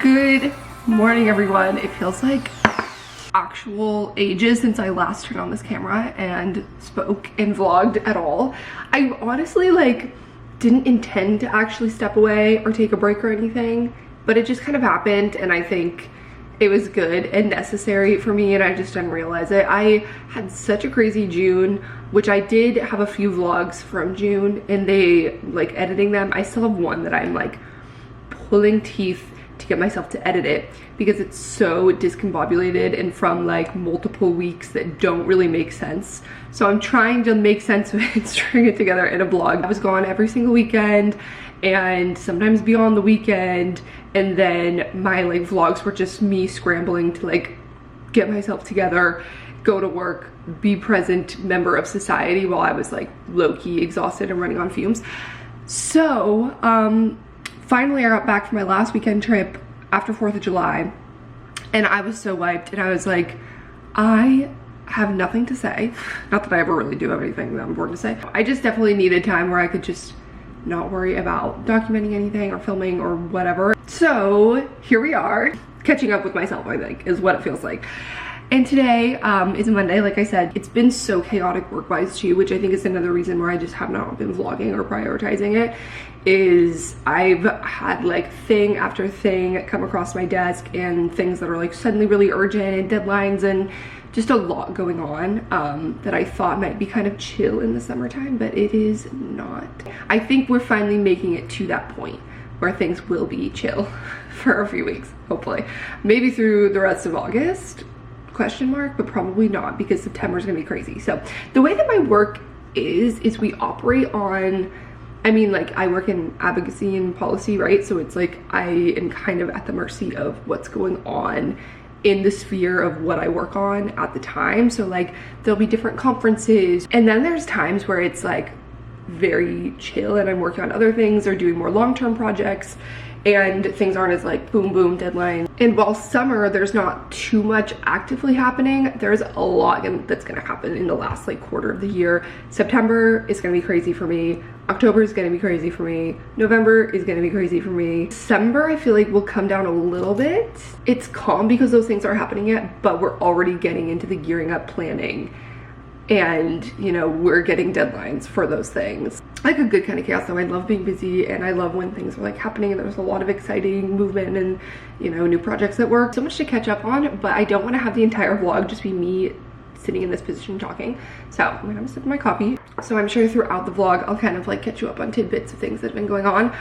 Good morning, everyone. It feels like actual ages since I last turned on this camera and spoke and vlogged at all. I honestly didn't intend to actually step away or take a break or anything, but it just kind of happened, and I think it was good and necessary for me, and I just didn't realize it. I had such a crazy June, which I did have a few vlogs from June, and they editing them. I still have one that I'm pulling teeth to get myself to edit it because it's so discombobulated and from multiple weeks that don't really make sense. So I'm trying to make sense of it, string it together in a vlog. I was gone every single weekend and sometimes beyond the weekend, and then my vlogs were just me scrambling to get myself together, go to work, be present member of society while I was low-key exhausted and running on fumes. So finally I got back from my last weekend trip after 4th of July, and I was so wiped, and I was like, I have nothing to say. Not that I ever really do have anything that I'm important to say. I just definitely needed time where I could just not worry about documenting anything or filming or whatever. So here we are, catching up with myself, I think, is what it feels like. And today is a Monday. Like I said, it's been so chaotic work-wise too, which I think is another reason why I just have not been vlogging or prioritizing it, is I've had thing after thing come across my desk, and things that are suddenly really urgent, and deadlines, and just a lot going on that I thought might be kind of chill in the summertime, but it is not. I think we're finally making it to that point where things will be chill for a few weeks, hopefully. Maybe through the rest of August, question mark, but probably not, because September is gonna be crazy. So the way that my work is we operate on, I work in advocacy and policy, right? So it's I am kind of at the mercy of what's going on in the sphere of what I work on at the time. So there'll be different conferences, and then there's times where it's very chill and I'm working on other things or doing more long-term projects, and things aren't as boom boom deadline. And while summer there's not too much actively happening, there's a lot that's gonna happen in the last quarter of the year. September is gonna be crazy for me. October is gonna be crazy for me. November is gonna be crazy for me. December I feel will come down a little bit. It's calm because those things aren't happening yet, but we're already getting into the gearing up planning, and we're getting deadlines for those things. A good kind of chaos though. I love being busy, and I love when things are happening and there's a lot of exciting movement and new projects at work. So much to catch up on, but I don't want to have the entire vlog just be me sitting in this position talking. So I'm gonna have a sip of my coffee. So I'm sure throughout the vlog I'll kind of catch you up on tidbits of things that have been going on.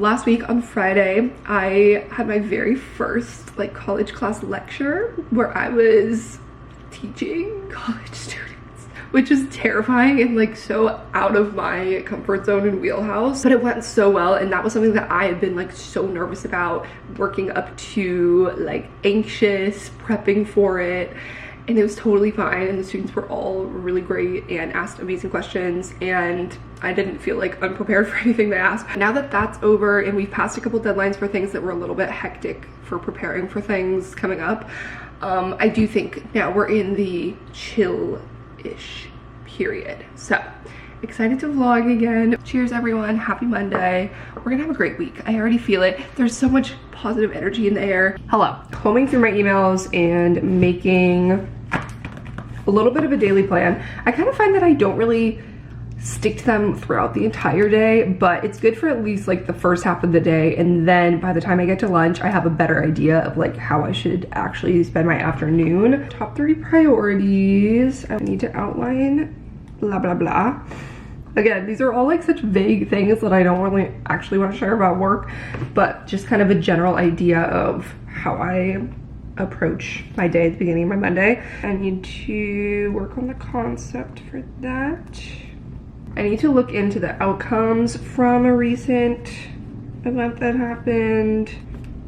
Last week on Friday I had my very first college class lecture where I was teaching college students, which is terrifying and so out of my comfort zone and wheelhouse, but it went so well. And that was something that I had been so nervous about, working up to, anxious, prepping for it, and it was totally fine, and the students were all really great and asked amazing questions, and I didn't feel unprepared for anything they asked. Now that that's over and we've passed a couple deadlines for things that were a little bit hectic for preparing for things coming up, I do think now we're in the chill-ish period. So excited to vlog again. Cheers everyone, happy Monday. We're gonna have a great week. I already feel it. There's so much positive energy in the air. Hello. Combing through my emails and making a little bit of a daily plan. I kind of find that I don't really stick to them throughout the entire day, but it's good for at least the first half of the day, and then by the time I get to lunch I have a better idea of how I should actually spend my afternoon. Top 3 priorities. I need to outline blah blah blah. Again, these are all such vague things that I don't really actually want to share about work, but just kind of a general idea of how I approach my day at the beginning of my Monday. I need to work on the concept for that. I need to look into the outcomes from a recent event that happened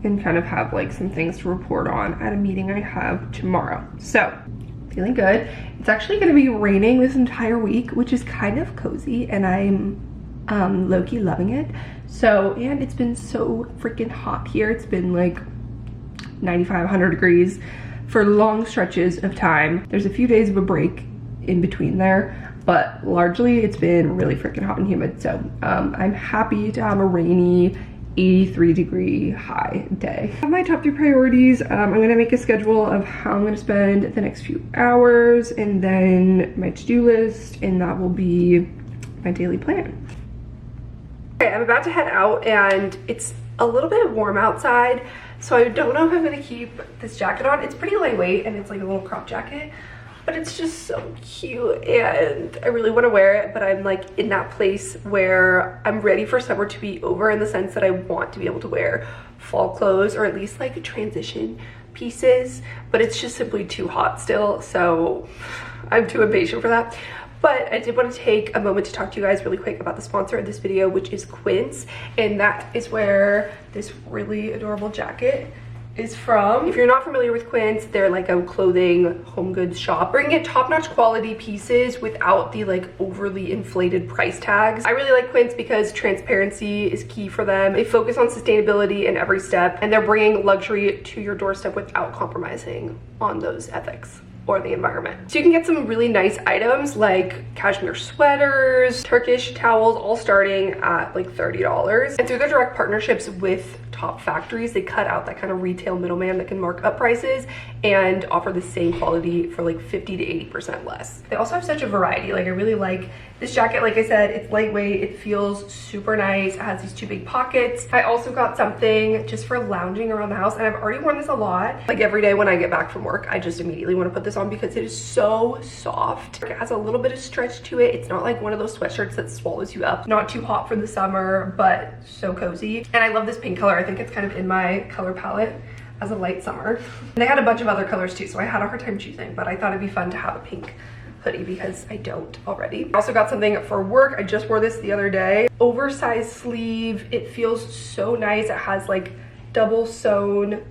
and kind of have some things to report on at a meeting I have tomorrow. So feeling good. It's actually going to be raining this entire week, which is kind of cozy, and I'm low-key loving it. So, and it's been so freaking hot here. It's been 95, 100 degrees for long stretches of time. There's a few days of a break in between there, but largely it's been really freaking hot and humid. So I'm happy to have a rainy 83-degree high day. I have my top 3 priorities. I'm gonna make a schedule of how I'm gonna spend the next few hours, and then my to-do list, and that will be my daily plan. Okay, I'm about to head out, and it's a little bit warm outside, so I don't know if I'm gonna keep this jacket on. It's pretty lightweight, and it's like a little crop jacket, but it's just so cute, and I really want to wear it, but I'm like in that place where I'm ready for summer to be over, in the sense that I want to be able to wear fall clothes, or at least like transition pieces, but it's just simply too hot still, so I'm too impatient for that. But I did want to take a moment to talk to you guys really quick about the sponsor of this video, which is Quince, and that is where this really adorable jacket is from. If you're not familiar with Quince, they're like a clothing home goods shop, bringing top-notch quality pieces without the like overly inflated price tags. I really like Quince because transparency is key for them. They focus on sustainability in every step, and they're bringing luxury to your doorstep without compromising on those ethics or the environment. So you can get some really nice items like cashmere sweaters, Turkish towels, all starting at like $30. And through their direct partnerships with top factories, they cut out that kind of retail middleman that can mark up prices and offer the same quality for like 50 to 80% less. They also have such a variety. Like, I really like this jacket. Like I said, it's lightweight, it feels super nice, it has these 2 big pockets. I also got something just for lounging around the house, and I've already worn this a lot. Like every day when I get back from work, I just immediately want to put this on because it is so soft. It has a little bit of stretch to it. It's not like one of those sweatshirts that swallows you up. Not too hot for the summer, but so cozy. And I love this pink color. I think it's kind of in my color palette as a light summer. And they had a bunch of other colors too, so I had a hard time choosing, but I thought it'd be fun to have a pink hoodie because I don't already. I also got something for work. I just wore this the other day. Oversized sleeve. It feels so nice. It has like double sewn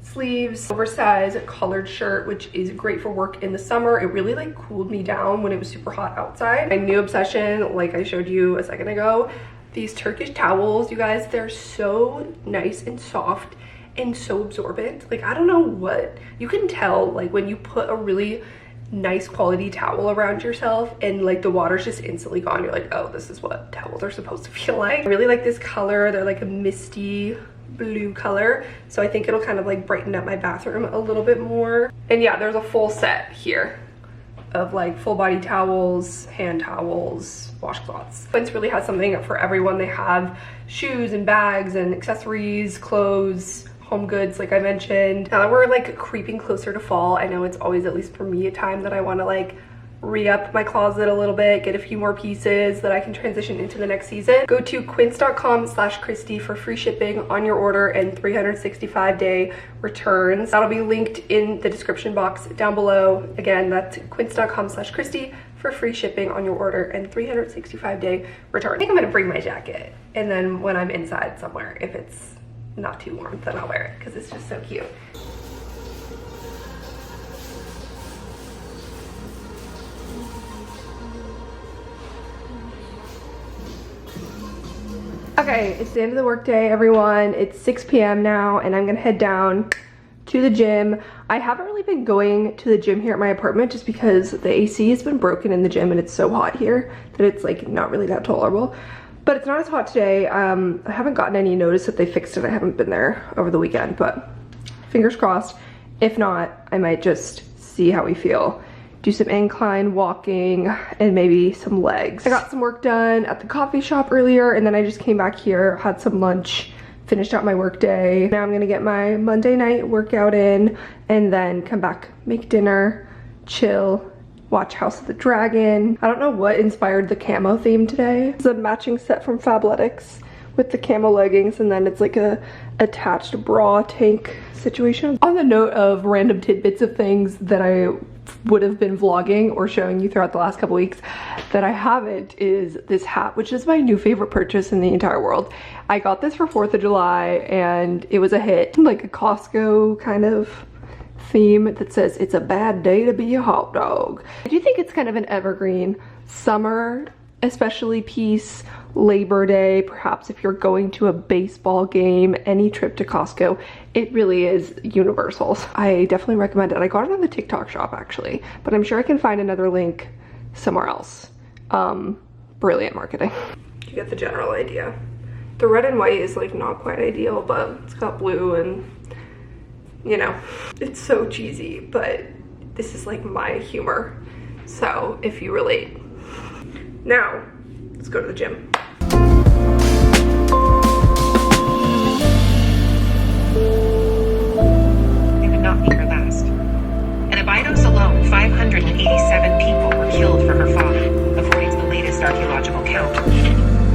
sleeves, oversized collared shirt, which is great for work in the summer. It really like cooled me down when it was super hot outside. My new obsession, like I showed you a second ago, these Turkish towels, you guys, they're so nice and soft and so absorbent. Like, I don't know what, you can tell like when you put a really nice quality towel around yourself and like the water's just instantly gone. You're like, oh, this is what towels are supposed to feel like. I really like this color. They're like a misty blue color, so I think it'll kind of like brighten up my bathroom a little bit more. And yeah, there's a full set here of like full body towels, hand towels, washcloths. Quince really has something for everyone. They have shoes and bags and accessories, clothes, home goods, like I mentioned. Now that we're like creeping closer to fall, I know it's always, at least for me, a time that I want to like re-up my closet a little bit, get a few more pieces that I can transition into the next season. Go to quince.com/Kristee for free shipping on your order and 365-day returns. That'll be linked in the description box down below. Again, that's quince.com/Kristee for free shipping on your order and 365-day return. I think I'm gonna bring my jacket, and then when I'm inside somewhere, if it's not too warm, then I'll wear it because it's just so cute. Okay, it's the end of the workday, everyone. It's 6 p.m. now, and I'm gonna head down to the gym. I haven't really been going to the gym here at my apartment just because the AC has been broken in the gym and it's so hot here that it's like not really that tolerable. But it's not as hot today. I haven't gotten any notice that they fixed it. I haven't been there over the weekend, but fingers crossed. If not, I might just see how we feel. Do some incline walking and maybe some legs. I got some work done at the coffee shop earlier, and then I just came back here, had some lunch, finished out my work day. Now I'm gonna get my Monday night workout in and then come back, make dinner, chill, watch House of the Dragon. I don't know what inspired the camo theme today. It's a matching set from Fabletics with the camo leggings, and then it's like a attached bra tank situation. On the note of random tidbits of things that I would have been vlogging or showing you throughout the last couple weeks that I haven't, is this hat, which is my new favorite purchase in the entire world. I got this for 4th of July and it was a hit, like a Costco kind of theme that says it's a bad day to be a hot dog. I do think it's kind of an evergreen summer, especially piece, Labor Day, perhaps if you're going to a baseball game, any trip to Costco, it really is universal. I definitely recommend it. I got it on the TikTok shop actually, but I'm sure I can find another link somewhere else. Brilliant marketing. You get the general idea. The red and white is like not quite ideal, but it's got blue and, you know, it's so cheesy, but this is like my humor. So if you relate. Now, let's go to the gym. It would not be her last. In Abydos alone, 587 people were killed for her father, according to the latest archaeological count.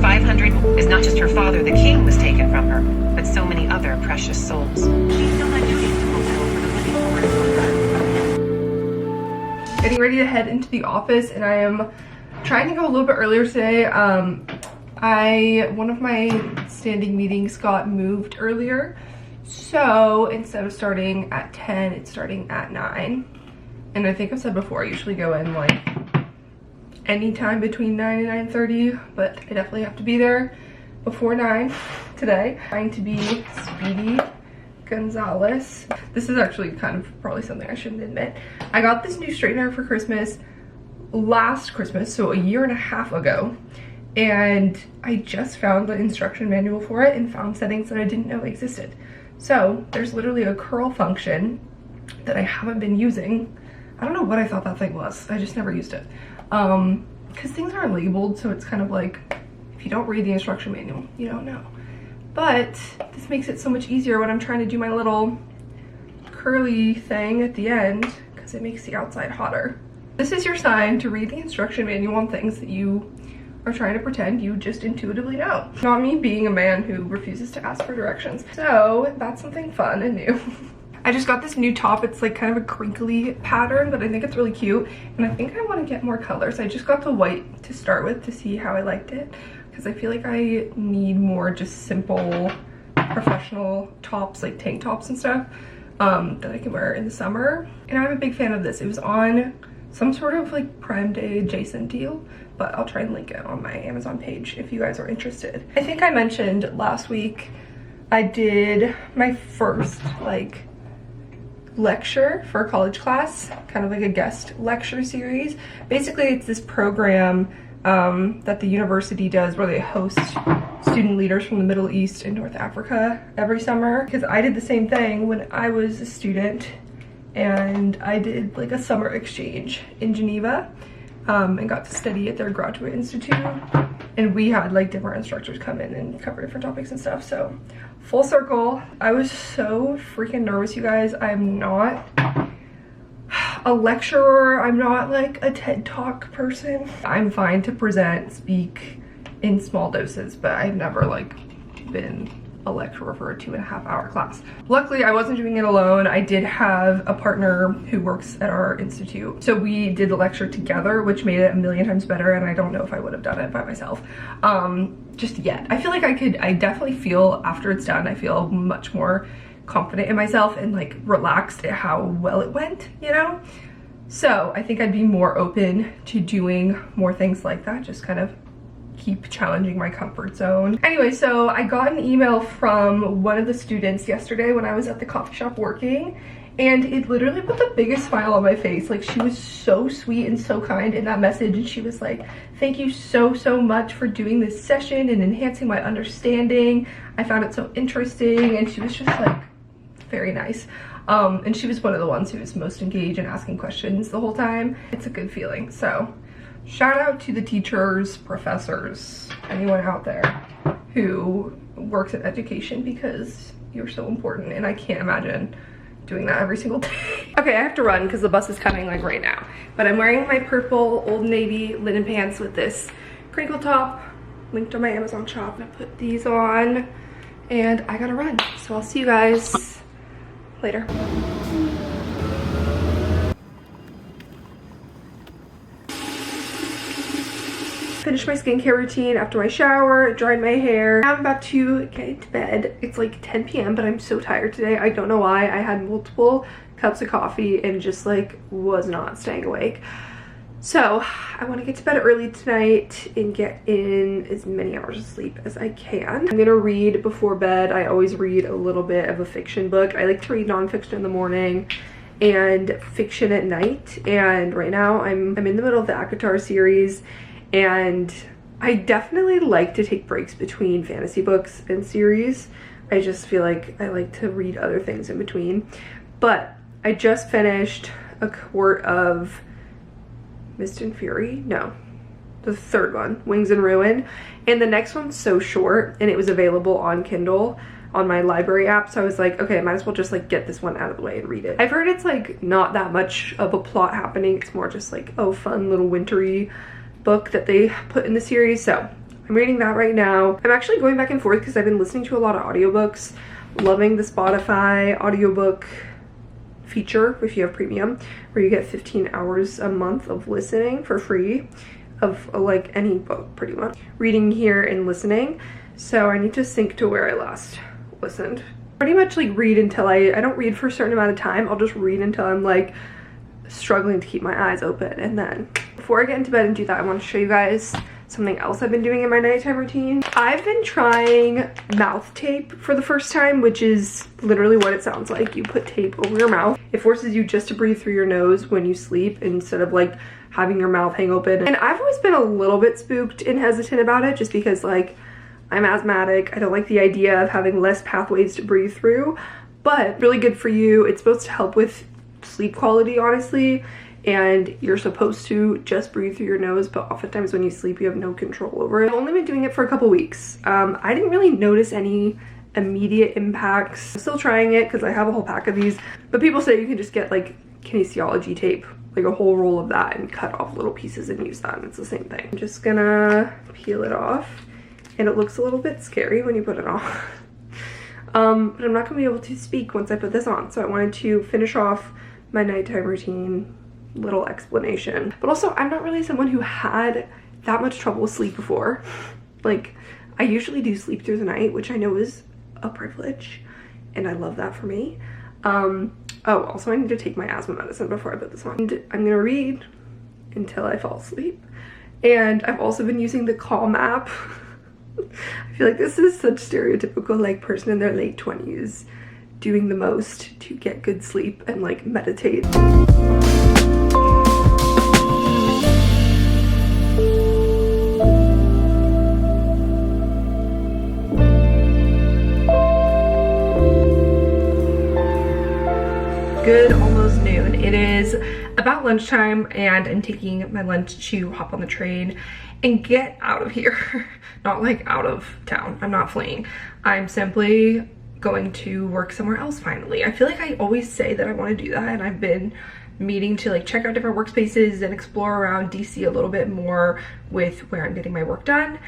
500 is not just her father, the king, was taken from her, but so many other precious souls. She's still not doing to fulfill for the living forward. Getting ready to head into the office, and I am trying to go a little bit earlier today. One of my standing meetings got moved earlier, so instead of starting at 10, it's starting at 9. And I think I've said before, I usually go in like anytime between 9 and 9:30, but I definitely have to be there before 9 today. Trying to be Speedy Gonzalez. This is actually kind of probably something I shouldn't admit. I got this new straightener for Christmas last Christmas, so a year and a half ago, and I just found the instruction manual for it and found settings that I didn't know existed. So there's literally a curl function that I haven't been using. I don't know what I thought that thing was. I just never used it. Because things aren't labeled, so it's kind of like, if you don't read the instruction manual, you don't know. But this makes it so much easier when I'm trying to do my little curly thing at the end, because it makes the outside hotter. This is your sign to read the instruction manual on things that you are trying to pretend you just intuitively know. Not me being a man who refuses to ask for directions. So that's something fun and new. I just got this new top. It's like kind of a crinkly pattern, but I think it's really cute. And I think I want to get more colors. I just got the white to start with to see how I liked it, because I feel like I need more just simple professional tops, like tank tops and stuff, that I can wear in the summer. And I'm a big fan of this. It was on some sort of like Prime Day adjacent deal, but I'll try and link it on my Amazon page if you guys are interested. I think I mentioned last week I did my first like lecture for a college class, kind of like a guest lecture series. Basically, it's this program that the university does where they host student leaders from the Middle East and North Africa every summer. Because I did the same thing when I was a student, and I did like a summer exchange in Geneva, and got to study at their graduate institute, and we had like different instructors come in and cover different topics and stuff. So full circle, I was so freaking nervous, you guys. I'm not a lecturer, I'm not like a TED Talk person. I'm fine to present, speak in small doses, but I've never like been a lecturer for a 2.5-hour class. Luckily, I wasn't doing it alone. I did have a partner who works at our institute, so we did the lecture together, which made it a million times better, and I don't know if I would have done it by myself just yet. I feel like I definitely feel after it's done, I feel much more confident in myself and like relaxed at how well it went, you know? So I think I'd be more open to doing more things like that, just kind of keep challenging my comfort zone. Anyway, so I got an email from one of the students yesterday when I was at the coffee shop working, and it literally put the biggest smile on my face. Like, she was so sweet and so kind in that message, and she was like, thank you so much for doing this session and enhancing my understanding. I found it so interesting. And she was just like very nice. And she was one of the ones who was most engaged in asking questions the whole time. It's a good feeling. So shout out to the teachers, professors, anyone out there who works in education, because you're so important, and I can't imagine doing that every single day. Okay, I have to run because the bus is coming like right now, but I'm wearing my purple Old Navy linen pants with this crinkle top, linked on my Amazon shop. I put these on and I gotta run, so I'll see you guys later. Finished my skincare routine after my shower, dried my hair. Now I'm about to get into bed. It's like 10 p.m. but I'm so tired today. I don't know why. I had multiple cups of coffee and just like was not staying awake. So I want to get to bed early tonight and get in as many hours of sleep as I can. I'm gonna read before bed. I always read a little bit of a fiction book. I like to read nonfiction in the morning and fiction at night. And right now I'm in the middle of the ACOTAR series, and I definitely like to take breaks between fantasy books and series. I just feel like I like to read other things in between. But I just finished a quart of Mist and Fury. No, the third one, Wings and Ruin. And the next one's so short, and it was available on Kindle on my library app, so I was like, okay, I might as well just like get this one out of the way and read it. I've heard it's like not that much of a plot happening. It's more just like, oh, fun little wintry book that they put in the series. So I'm reading that right now. I'm actually going back and forth because I've been listening to a lot of audiobooks, loving the Spotify audiobook feature if you have premium, where you get 15 hours a month of listening for free of like any book, pretty much reading here and listening. So I need to sync to where I last listened. Pretty much like read until I don't read for a certain amount of time. I'll just read until I'm like struggling to keep my eyes open. And then before I get into bed and do that, I want to show you guys something else I've been doing in my nighttime routine. I've been trying mouth tape for the first time, which is literally what it sounds like. You put tape over your mouth. It forces you just to breathe through your nose when you sleep instead of like having your mouth hang open. And I've always been a little bit spooked and hesitant about it just because like I'm asthmatic. I don't like the idea of having less pathways to breathe through, but really good for you. It's supposed to help with sleep quality, honestly, and you're supposed to just breathe through your nose, but oftentimes when you sleep, you have no control over it. I've only been doing it for a couple weeks. I didn't really notice any immediate impacts. I'm still trying it because I have a whole pack of these, but people say you can just get like kinesiology tape, like a whole roll of that, and cut off little pieces and use that, and it's the same thing. I'm just gonna peel it off. And it looks a little bit scary when you put it on. But I'm not gonna be able to speak once I put this on. So I wanted to finish off my nighttime routine, little explanation. But also, I'm not really someone who had that much trouble with sleep before. Like, I usually do sleep through the night, which I know is a privilege. And I love that for me. Oh, also I need to take my asthma medicine before I put this on. And I'm gonna read until I fall asleep. And I've also been using the Calm app. I feel like this is such stereotypical like person in their late 20s doing the most to get good sleep and like meditate. Good, almost noon. It is about lunchtime and I'm taking my lunch to hop on the train and get out of here. Not like out of town. I'm not fleeing. I'm simply going to work somewhere else finally. I feel like I always say that I want to do that, and I've been meaning to like check out different workspaces and explore around DC a little bit more with where I'm getting my work done.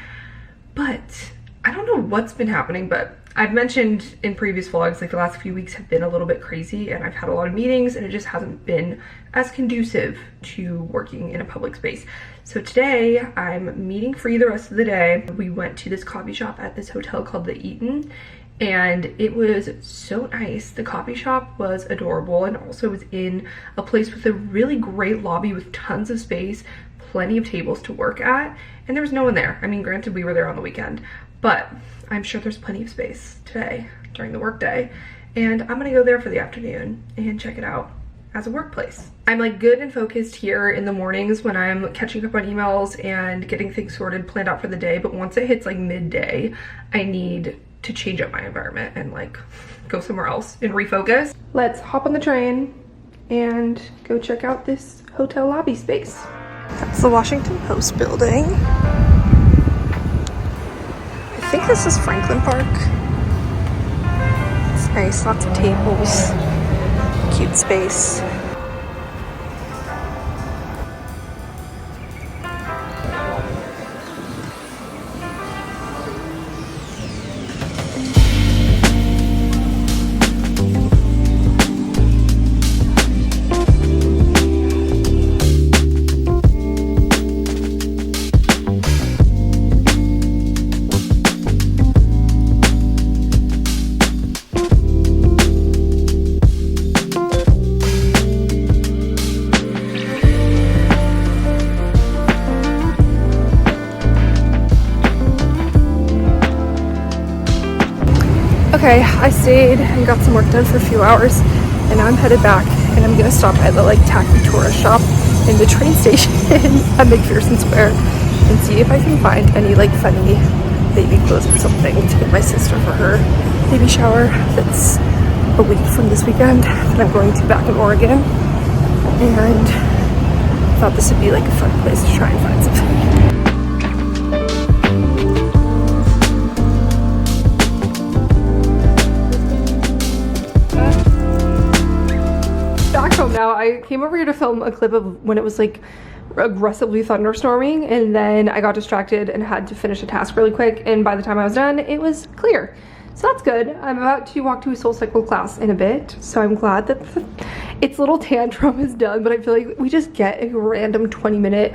But I don't know what's been happening, but I've mentioned in previous vlogs, like the last few weeks have been a little bit crazy and I've had a lot of meetings and it just hasn't been as conducive to working in a public space. So today I'm meeting free the rest of the day. We went to this coffee shop at this hotel called The Eaton and it was so nice. The coffee shop was adorable and also was in a place with a really great lobby with tons of space, plenty of tables to work at, and there was no one there. I mean, granted, we were there on the weekend, but I'm sure there's plenty of space today during the workday, and I'm gonna go there for the afternoon and check it out as a workplace. I'm like good and focused here in the mornings when I'm catching up on emails and getting things sorted, planned out for the day, but once it hits like midday, I need to change up my environment and like go somewhere else and refocus. Let's hop on the train and go check out this hotel lobby space. That's the Washington Post building. I think this is Franklin Park. It's nice, lots of tables, cute space. Okay, I stayed and got some work done for a few hours, and now I'm headed back, and I'm gonna stop at the like tacky tourist shop in the train station at McPherson Square and see if I can find any like funny baby clothes or something to get my sister for her baby shower that's a week from this weekend that I'm going to back in Oregon, and thought this would be like a fun place to try and find something. Back home now. I came over here to film a clip of when it was like aggressively thunderstorming, and then I got distracted and had to finish a task really quick, and by the time I was done it was clear, so that's good. I'm about to walk to a SoulCycle class in a bit, so I'm glad that its little tantrum is done, but I feel like we just get a random 20-minute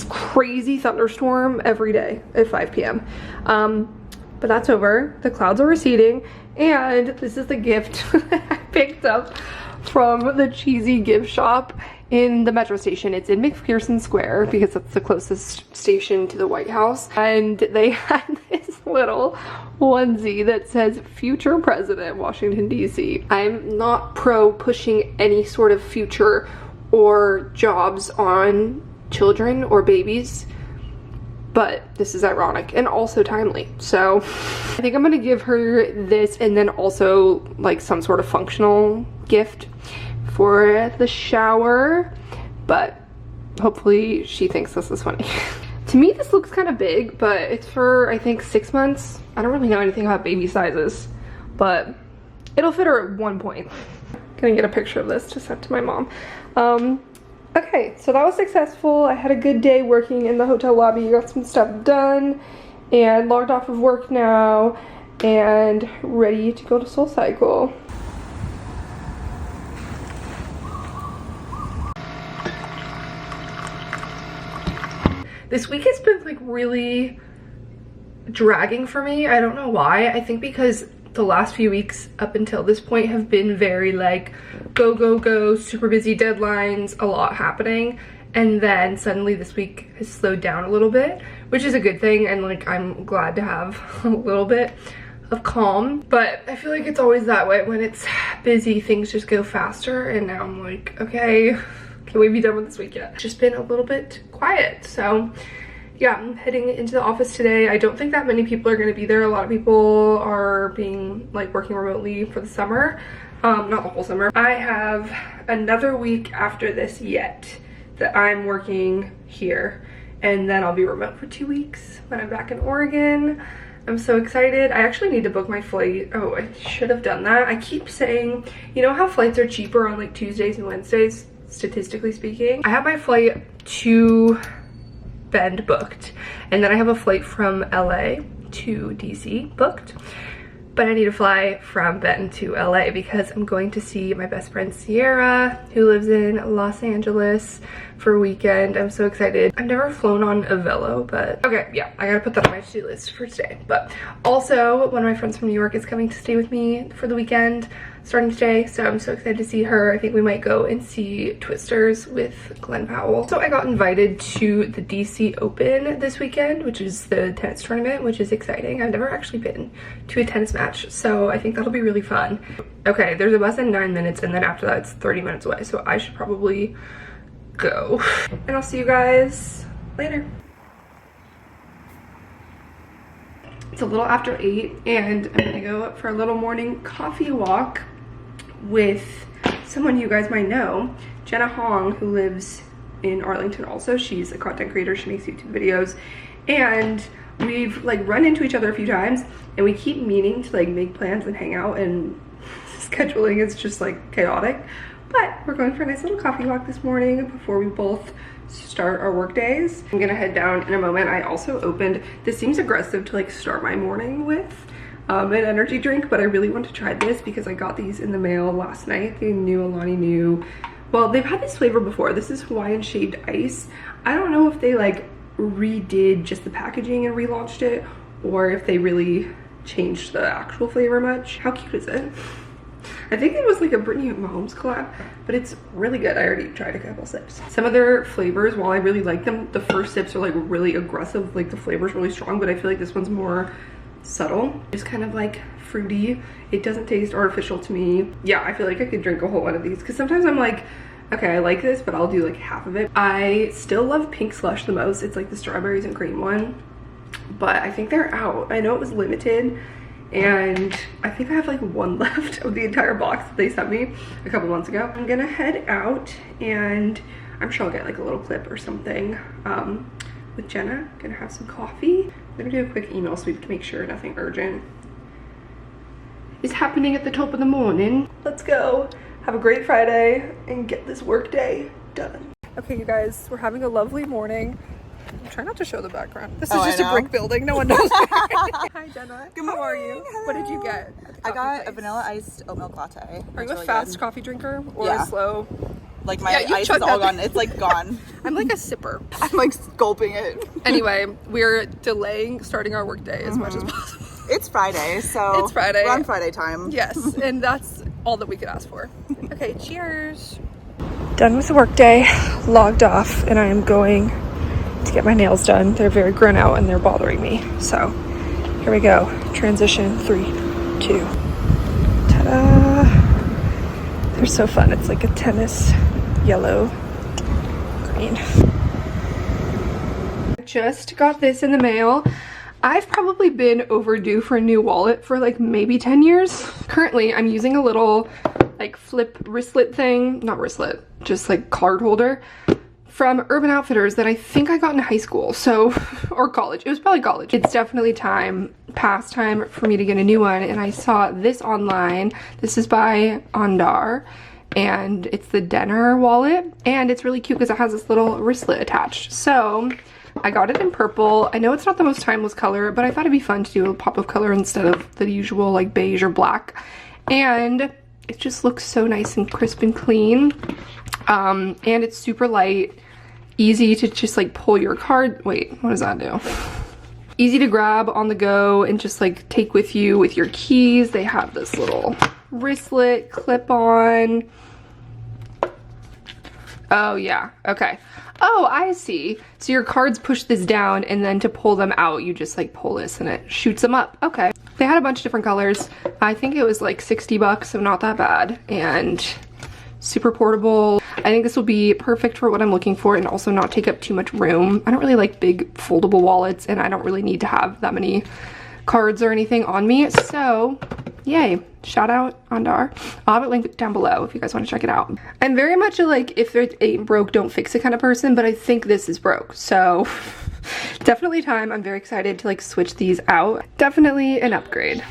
crazy thunderstorm every day at 5 p.m. But that's over. The clouds are receding, and this is the gift I picked up from the cheesy gift shop in the metro station. It's in McPherson Square because it's the closest station to the White House, and they had this little onesie that says future president Washington DC. I'm not pro pushing any sort of future or jobs on children or babies, but this is ironic and also timely, so I think I'm gonna give her this, and then also like some sort of functional gift for the shower, but hopefully she thinks this is funny. To me this looks kind of big, but it's for I think 6 months. I don't really know anything about baby sizes, but it'll fit her at one point. Gonna get a picture of this to send to my mom. Okay, so that was successful. I had a good day working in the hotel lobby, got some stuff done, and logged off of work now, and ready to go to SoulCycle. This week has been like really dragging for me. I don't know why. I think because the last few weeks up until this point have been very like go, go, go, super busy deadlines, a lot happening. And then suddenly this week has slowed down a little bit, which is a good thing. And like, I'm glad to have a little bit of calm, but I feel like it's always that way. When it's busy, things just go faster. And now I'm like, okay, can we be done with this week yet? It's just been a little bit quiet. So yeah, I'm heading into the office today. I don't think that many people are going to be there. A lot of people are being like working remotely for the summer. Not the whole summer. I have another week after this yet that I'm working here, and then I'll be remote for 2 weeks when I'm back in Oregon. I'm so excited. I actually need to book my flight. Oh, I should have done that. I keep saying, you know how flights are cheaper on like Tuesdays and Wednesdays, statistically speaking? I have my flight to Bend booked, and then I have a flight from LA to DC booked, but I need to fly from Bend to LA because I'm going to see my best friend Sierra, who lives in Los Angeles, for a weekend. I'm so excited. I've never flown on a Velo, but okay, yeah, I gotta put that on my to-do list for today. But also, one of my friends from New York is coming to stay with me for the weekend starting today, so I'm so excited to see her. I think we might go and see Twisters with Glenn Powell. So I got invited to the DC Open this weekend, which is the tennis tournament, which is exciting. I've never actually been to a tennis match, so I think that'll be really fun. Okay, there's a bus in 9 minutes, and then after that it's 30 minutes away, so I should probably go. And I'll see you guys later. It's a little after 8, and I'm gonna go for a little morning coffee walk with someone you guys might know, Jenna, who lives in Arlington also. She's a content creator, she makes YouTube videos, and we've like run into each other a few times, and we keep meaning to like make plans and hang out, and scheduling is just like chaotic. But we're going for a nice little coffee walk this morning before we both start our work days. I'm gonna head down in a moment. I also opened, this seems aggressive to like start my morning with, an energy drink, but I really want to try this because I got these in the mail last night. The new Alani Nu, well, they've had this flavor before. This is Hawaiian shaved ice. I don't know if they like redid just the packaging and relaunched it, or if they really changed the actual flavor much. How cute is it? I think it was like a Brittany Mahomes collab, but it's really good. I already tried a couple sips. Some of their flavors, while I really like them, the first sips are like really aggressive, like the flavor's really strong, but I feel like this one's more subtle. Just kind of like fruity. It doesn't taste artificial to me. Yeah, I feel like I could drink a whole one of these because sometimes I'm like, Okay, I like this, but I'll do like half of it. I still love pink slush the most. It's like the strawberries and cream one, but I think they're out. I know it was limited, and I think I have like one left of the entire box that they sent me a couple months ago. I'm gonna head out, and I'm sure I'll get like a little clip or something with Jenna. Gonna have some coffee. I'm gonna do a quick email sweep to make sure nothing urgent is happening at the top of the morning. Let's go. Have a great Friday and get this work day done. Okay, you guys, we're having a lovely morning. Try not to show the background. This is just a brick building. No one knows. Hi, Jenna. Good morning. How are you? Hello. What did you get? I got a vanilla iced oat milk latte. Are you a fast coffee drinker or a slow? Like my ice is all gone. It's like gone. I'm like a sipper. I'm like gulping it. Anyway, we're delaying starting our work day as much as possible. It's Friday, so it's Friday. We're on Friday time. Yes, and that's all that we could ask for. Okay, cheers. Done with the work day, logged off, and I am going to get my nails done. They're very grown out and they're bothering me. So here we go. Transition 3, 2. Ta-da! They're so fun. It's like a tennis yellow green. I just got this in the mail. I've probably been overdue for a new wallet for like maybe 10 years. Currently, I'm using a little like flip wristlet thing, not wristlet, just like card holder from Urban Outfitters that I think I got in high school, so, or college. It was probably college. It's definitely past time for me to get a new one, and I saw this online. This is by Andar, and it's the Denner wallet, and it's really cute because it has this little wristlet attached. So I got it in purple. I know it's not the most timeless color, but I thought it'd be fun to do a pop of color instead of the usual like beige or black. And it just looks so nice and crisp and clean. And it's super light, easy to just like pull your card. Wait, what does that do? Easy to grab on the go and just like take with you with your keys. They have this little wristlet clip on. Oh yeah, okay. Oh, I see. So your cards push this down, and then to pull them out, you just like pull this and it shoots them up. Okay. They had a bunch of different colors. I think it was like 60 bucks, so not that bad. And super portable. I think this will be perfect for what I'm looking for and also not take up too much room. I don't really like big foldable wallets, and I don't really need to have that many cards or anything on me. So yay, shout out Andar. I'll have it linked down below if you guys want to check it out. I'm very much a like, if it ain't broke, don't fix it kind of person, but I think this is broke. So definitely time. I'm very excited to like switch these out. Definitely an upgrade.